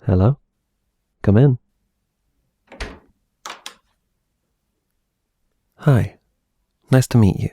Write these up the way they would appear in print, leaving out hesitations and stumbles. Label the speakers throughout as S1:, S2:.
S1: Hello? Come in. Hi. Nice to meet you.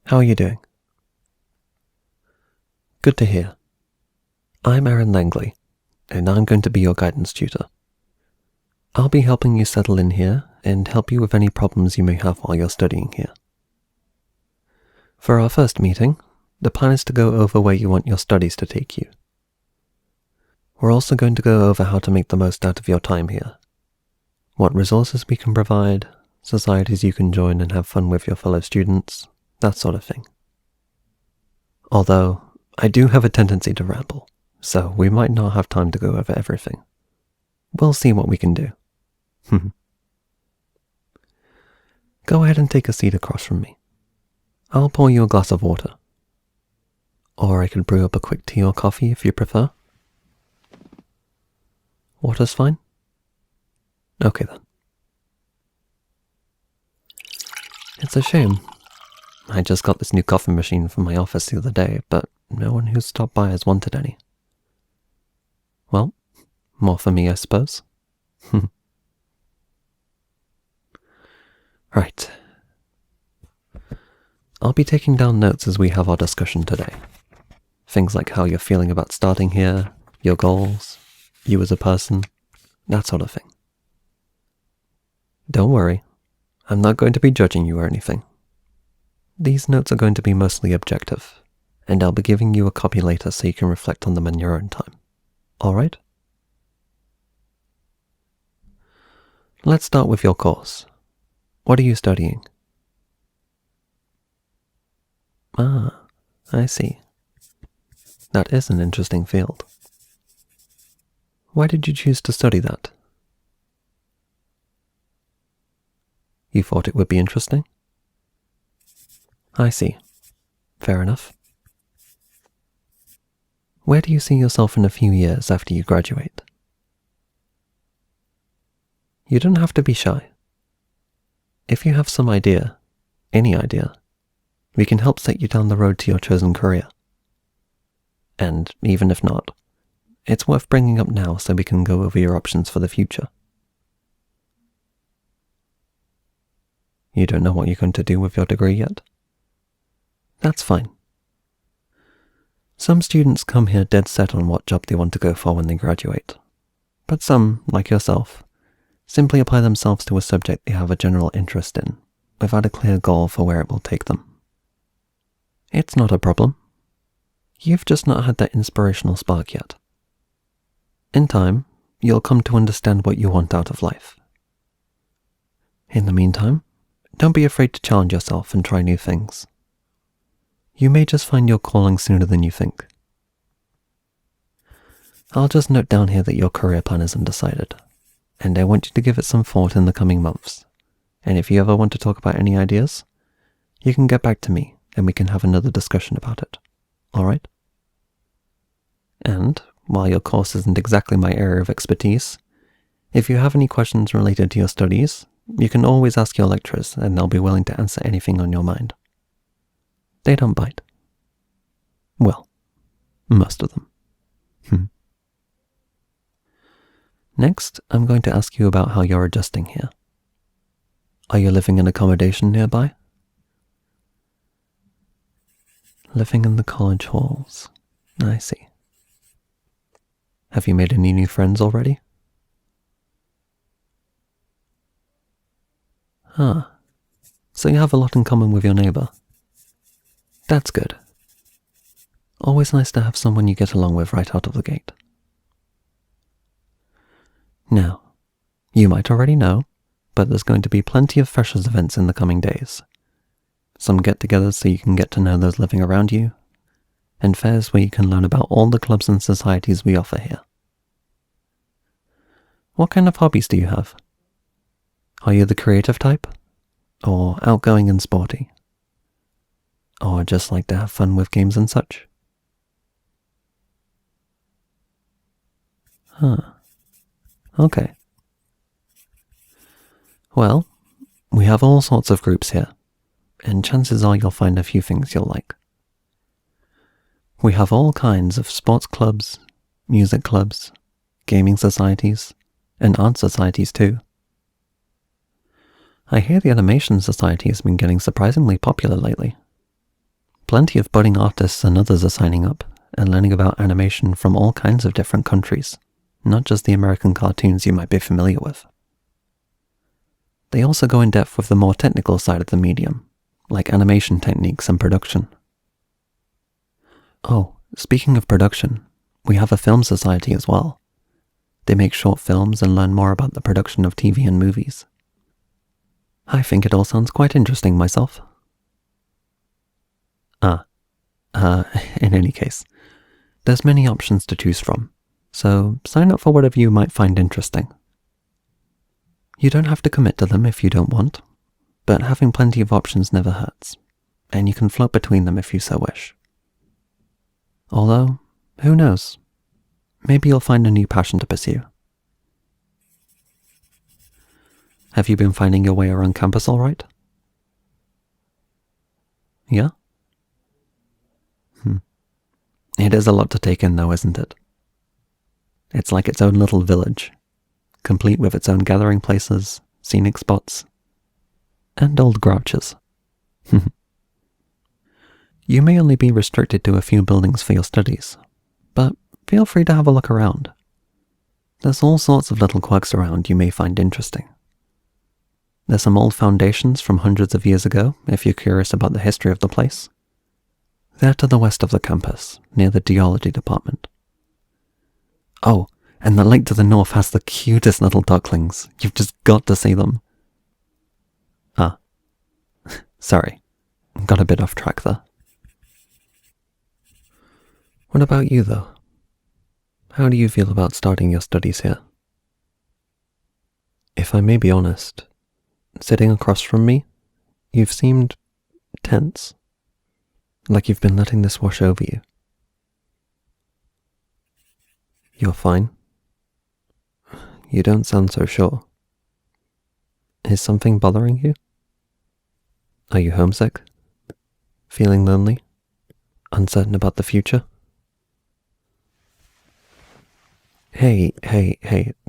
S1: How are you doing? Good to hear. I'm Aaron Langley, and I'm going to be your guidance tutor. I'll be helping you settle in here and help you with any problems you may have while you're studying here. For our first meeting, the plan is to go over where you want your studies to take you. We're also going to go over how to make the most out of your time here, what resources we can provide, societies you can join and have fun with your fellow students, that sort of thing. Although, I do have a tendency to ramble, so we might not have time to go over everything. We'll see what we can do. Go ahead and take a seat across from me. I'll pour you a glass of water. Or I could brew up a quick tea or coffee if you prefer. Water's fine? Okay then. It's a shame. I just got this new coffee machine from my office the other day, but no one who stopped by has wanted any. Well, more for me, I suppose. Right. I'll be taking down notes as we have our discussion today. Things like how you're feeling about starting here, your goals, you as a person, that sort of thing. Don't worry, I'm not going to be judging you or anything. These notes are going to be mostly objective, and I'll be giving you a copy later so you can reflect on them in your own time. Alright? Let's start with your course. What are you studying? Ah, I see. That is an interesting field. Why did you choose to study that? You thought it would be interesting? I see. Fair enough. Where do you see yourself in a few years after you graduate? You don't have to be shy. If you have some idea, any idea, we can help set you down the road to your chosen career. And even if not, it's worth bringing up now so we can go over your options for the future. You don't know what you're going to do with your degree yet? That's fine. Some students come here dead set on what job they want to go for when they graduate, but some, like yourself, simply apply themselves to a subject they have a general interest in, without a clear goal for where it will take them. It's not a problem. You've just not had that inspirational spark yet. In time, you'll come to understand what you want out of life. In the meantime, don't be afraid to challenge yourself and try new things. You may just find your calling sooner than you think. I'll just note down here that your career plan is undecided, and I want you to give it some thought in the coming months. And if you ever want to talk about any ideas, you can get back to me and we can have another discussion about it. Alright? And, while your course isn't exactly my area of expertise, if you have any questions related to your studies, you can always ask your lecturers and they'll be willing to answer anything on your mind. They don't bite. Well, most of them. Next, I'm going to ask you about how you're adjusting here. Are you living in accommodation nearby? Living in the college halls. I see. Have you made any new friends already? Ah, so you have a lot in common with your neighbor. That's good. Always nice to have someone you get along with right out of the gate. Now, you might already know, but there's going to be plenty of freshers events in the coming days. Some get-togethers so you can get to know those living around you, and fairs where you can learn about all the clubs and societies we offer here. What kind of hobbies do you have? Are you the creative type? Or outgoing and sporty? Or just like to have fun with games and such? Okay. Well, we have all sorts of groups here, and chances are you'll find a few things you'll like. We have all kinds of sports clubs, music clubs, gaming societies, and art societies too. I hear the animation society has been getting surprisingly popular lately. Plenty of budding artists and others are signing up and learning about animation from all kinds of different countries, not just the American cartoons you might be familiar with. They also go in depth with the more technical side of the medium, like animation techniques and production. Oh, speaking of production, we have a film society as well. They make short films and learn more about the production of TV and movies. I think it all sounds quite interesting myself. In any case, there's many options to choose from, so sign up for whatever you might find interesting. You don't have to commit to them if you don't want, but having plenty of options never hurts, and you can float between them if you so wish. Although, who knows? Maybe you'll find a new passion to pursue. Have you been finding your way around campus all right? Yeah? It is a lot to take in though, isn't it? It's like its own little village, complete with its own gathering places, scenic spots, and old grouches. You may only be restricted to a few buildings for your studies, but feel free to have a look around. There's all sorts of little quirks around you may find interesting. There's some old foundations from hundreds of years ago, if you're curious about the history of the place. They're to the west of the campus, near the geology department. Oh, and the lake to the north has the cutest little ducklings. You've just got to see them. Sorry, got a bit off track there. What about you, though? How do you feel about starting your studies here? If I may be honest, sitting across from me, you've seemed tense. Like you've been letting this wash over you. You're fine? You don't sound so sure. Is something bothering you? Are you homesick? Feeling lonely? Uncertain about the future? Hey,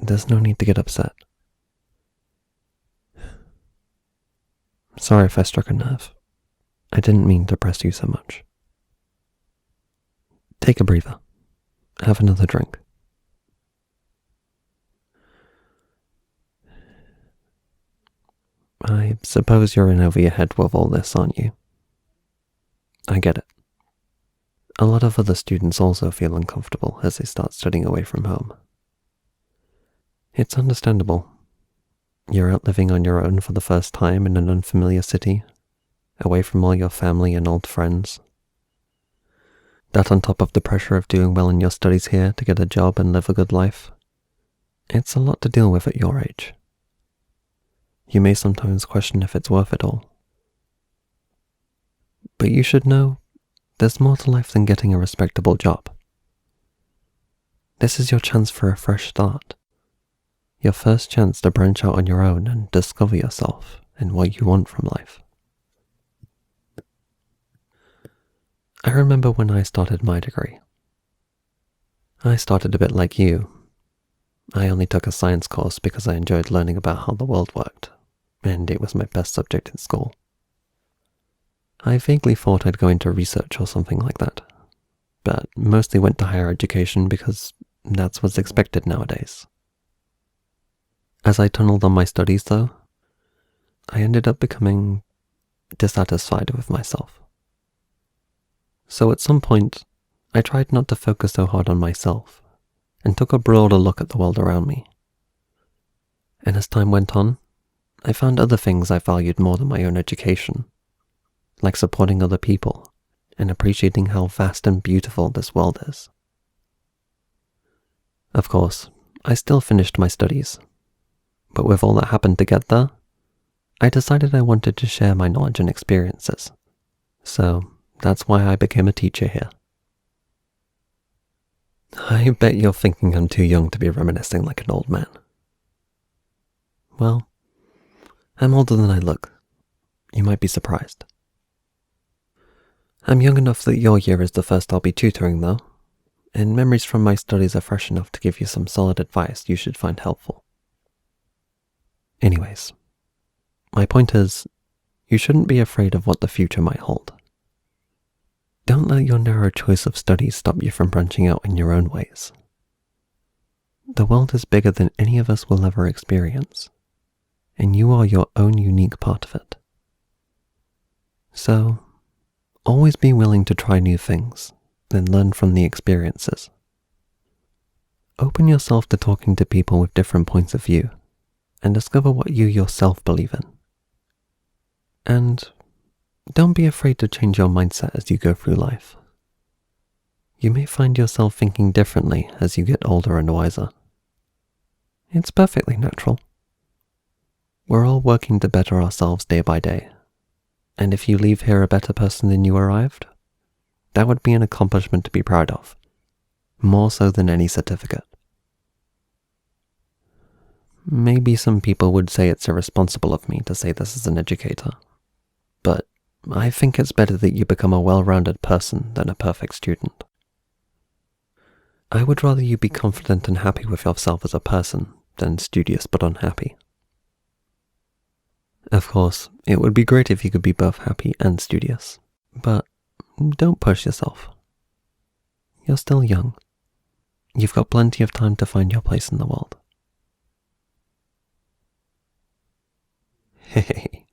S1: there's no need to get upset. Sorry if I struck a nerve. I didn't mean to press you so much. Take a breather. Have another drink. I suppose you're in over your head with all this, aren't you? I get it. A lot of other students also feel uncomfortable as they start studying away from home. It's understandable. You're out living on your own for the first time in an unfamiliar city, away from all your family and old friends. That on top of the pressure of doing well in your studies here to get a job and live a good life. It's a lot to deal with at your age. You may sometimes question if it's worth it all. But you should know, there's more to life than getting a respectable job. This is your chance for a fresh start. Your first chance to branch out on your own and discover yourself and what you want from life. I remember when I started my degree. I started a bit like you. I only took a science course because I enjoyed learning about how the world worked, and it was my best subject in school. I vaguely thought I'd go into research or something like that, but mostly went to higher education because that's what's expected nowadays. As I tunneled on my studies, though, I ended up becoming dissatisfied with myself. So at some point, I tried not to focus so hard on myself, and took a broader look at the world around me. And as time went on, I found other things I valued more than my own education, like supporting other people and appreciating how vast and beautiful this world is. Of course, I still finished my studies, but with all that happened to get there, I decided I wanted to share my knowledge and experiences. So that's why I became a teacher here. I bet you're thinking I'm too young to be reminiscing like an old man. Well, I'm older than I look. You might be surprised. I'm young enough that your year is the first I'll be tutoring, though, and memories from my studies are fresh enough to give you some solid advice you should find helpful. Anyways, my point is, you shouldn't be afraid of what the future might hold. Don't let your narrow choice of studies stop you from branching out in your own ways. The world is bigger than any of us will ever experience, and you are your own unique part of it. So, always be willing to try new things, then learn from the experiences. Open yourself to talking to people with different points of view, and discover what you yourself believe in. And don't be afraid to change your mindset as you go through life. You may find yourself thinking differently as you get older and wiser. It's perfectly natural. We're all working to better ourselves day by day, and if you leave here a better person than you arrived, that would be an accomplishment to be proud of, more so than any certificate. Maybe some people would say it's irresponsible of me to say this as an educator, but I think it's better that you become a well-rounded person than a perfect student. I would rather you be confident and happy with yourself as a person than studious but unhappy. Of course, it would be great if you could be both happy and studious, but don't push yourself. You're still young. You've got plenty of time to find your place in the world. Hey,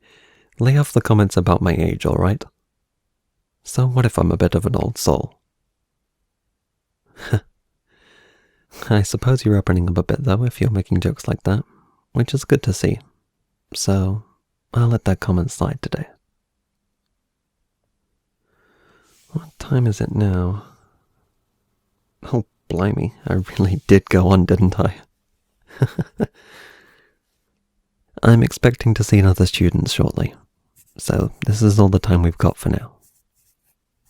S1: lay off the comments about my age, alright? So what if I'm a bit of an old soul? I suppose you're opening up a bit though if you're making jokes like that, which is good to see. So, I'll let that comment slide today. What time is it now? Oh, blimey, I really did go on, didn't I? I'm expecting to see another student shortly, so this is all the time we've got for now.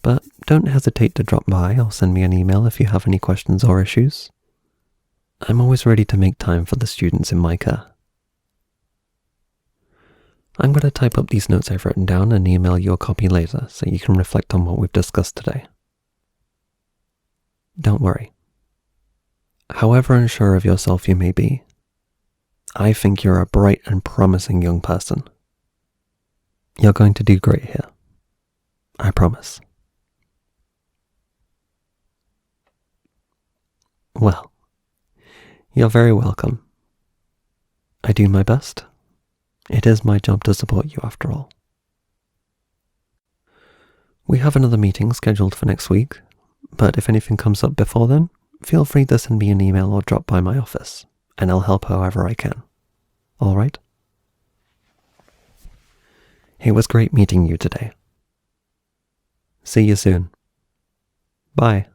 S1: But don't hesitate to drop by or send me an email if you have any questions or issues. I'm always ready to make time for the students in my care. I'm going to type up these notes I've written down and email you a copy later so you can reflect on what we've discussed today. Don't worry. However unsure of yourself you may be, I think you're a bright and promising young person. You're going to do great here. I promise. Well, you're very welcome. I do my best. It is my job to support you after all. We have another meeting scheduled for next week, but if anything comes up before then, feel free to send me an email or drop by my office, and I'll help however I can. Alright? It was great meeting you today. See you soon. Bye.